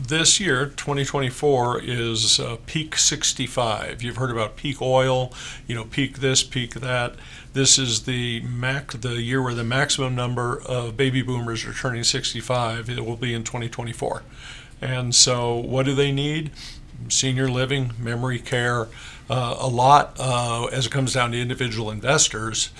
this year, 2024, is peak 65. You've heard about peak oil, peak this, peak that. This is the year where the maximum number of baby boomers are turning 65. It will be in 2024. And so what do they need? Senior living, memory care, a lot as it comes down to individual investors.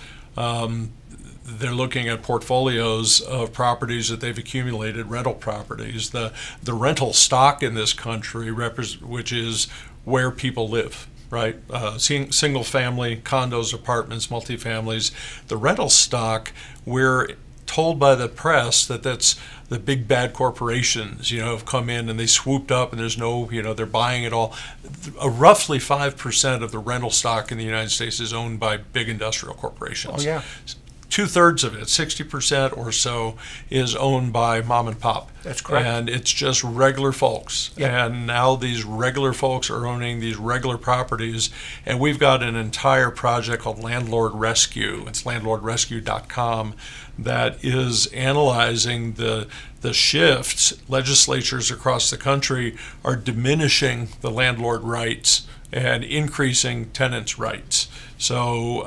They're looking at portfolios of properties that they've accumulated, rental properties. The rental stock in this country, which is where people live, right? Single family, condos, apartments, multifamilies. The rental stock, we're told by the press that's the big bad corporations, have come in and they swooped up and there's no, they're buying it all. Roughly 5% of the rental stock in the United States is owned by big industrial corporations. Oh, yeah. 2/3 of it, 60% or so, is owned by mom and pop. That's correct. And it's just regular folks. Yep. And now these regular folks are owning these regular properties. And we've got an entire project called Landlord Rescue. It's landlordrescue.com that is analyzing the shifts. Legislatures across the country are diminishing the landlord rights and increasing tenants' rights. So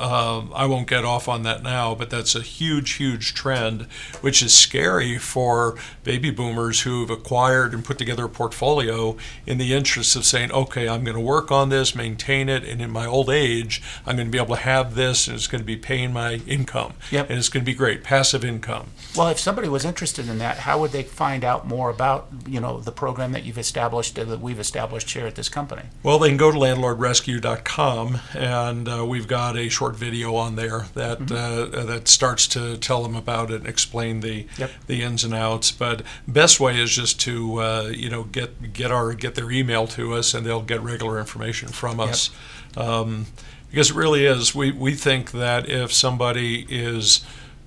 I won't get off on that now, but that's a huge, huge trend, which is scary for baby boomers who've acquired and put together a portfolio in the interest of saying, okay, I'm going to work on this, maintain it, and in my old age, I'm going to be able to have this, and it's going to be paying my income. Yep. And it's going to be great, passive income. Well, if somebody was interested in that, how would they find out more about, the program that you've established, that we've established here at this company? Well, they can go to landlordrescue.com, and we've got a short video on there that that starts to tell them about it and explain the ins and outs. But best way is just to get their email to us, and they'll get regular information from us. Because it really is. We think that if somebody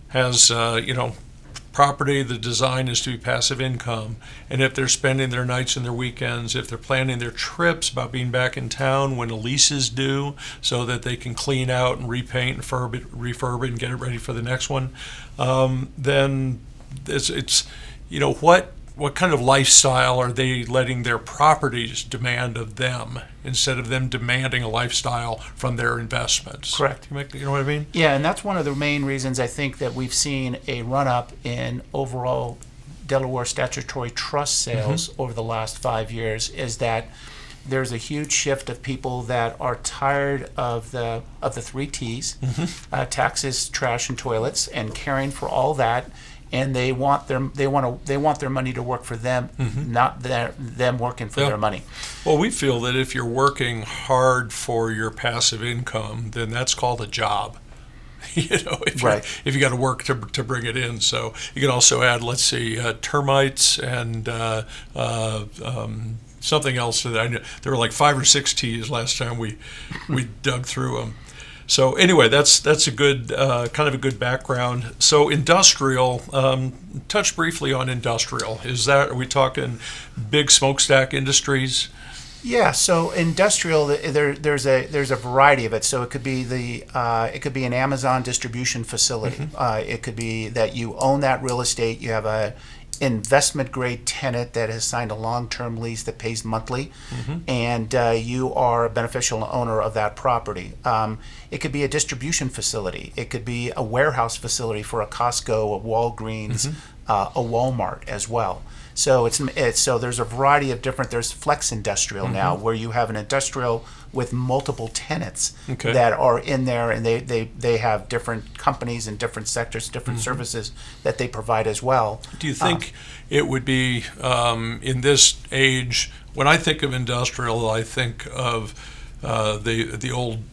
has property, the design is to be passive income. And if they're spending their nights and their weekends, if they're planning their trips about being back in town when a lease is due so that they can clean out and repaint and refurb it and get it ready for the next one, then it's what kind of lifestyle are they letting their properties demand of them instead of them demanding a lifestyle from their investments? Correct. You know what I mean? Yeah, and that's one of the main reasons I think that we've seen a run-up in overall Delaware statutory trust sales over the last 5 years, is that there's a huge shift of people that are tired of the 3 T's, taxes, trash, and toilets, and caring for all that. And they want their money to work for them, not them working for their money. Well, we feel that if you're working hard for your passive income, then that's called a job. If you got to work to bring it in. So you can also add, let's see, termites and something else that I know. There were like 5 or 6 T's last time we dug through them. So anyway, that's a good kind of a good background. So industrial, touch briefly on industrial. Are we talking big smokestack industries? Yeah. So industrial, there's a variety of it. So it could be an Amazon distribution facility. It could be that you own that real estate. You have a investment grade tenant that has signed a long-term lease that pays monthly, and you are a beneficial owner of that property. It could be a distribution facility. It could be a warehouse facility for a Costco, a Walgreens, a Walmart as well. So so there's a variety of different. There's flex industrial now, where you have an industrial with multiple tenants that are in there, and they have different companies and different sectors, different services that they provide as well. Do you think it would be in this age? When I think of industrial, I think of the old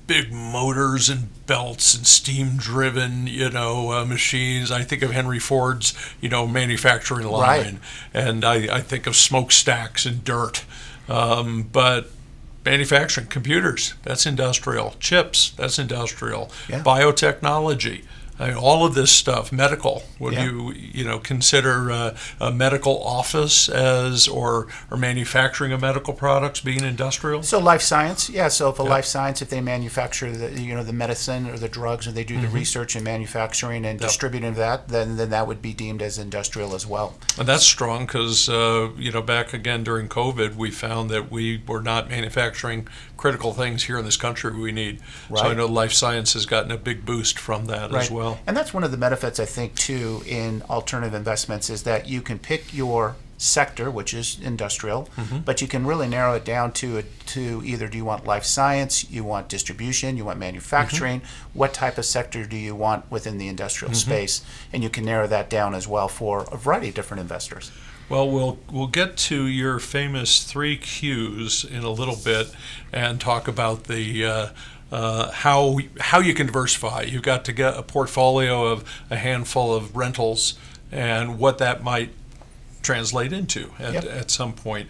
big motors and belts and steam-driven, machines. I think of Henry Ford's, manufacturing line, and I think of smokestacks and dirt. But manufacturing, computers, that's industrial. Chips, that's industrial. Yeah. Biotechnology. I mean, all of this stuff, medical. Would Yeah. you consider a medical office as or manufacturing of medical products being industrial? So life science, yeah. So if a Yeah. life science, if they manufacture the medicine or the drugs, or they do the research and manufacturing and Yep. distributing that, then that would be deemed as industrial as well. And that's strong because, back again during COVID, we found that we were not manufacturing critical things here in this country we need. So I Right. know life science has gotten a big boost from that as well. And that's one of the benefits, I think, too, in alternative investments is that you can pick your sector, which is industrial, but you can really narrow it down to either do you want life science, you want distribution, you want manufacturing, what type of sector do you want within the industrial space, and you can narrow that down as well for a variety of different investors. Well, we'll get to your famous 3 Qs in a little bit and talk about the how you can diversify. You've got to get a portfolio of a handful of rentals and what that might translate into Yep. at some point.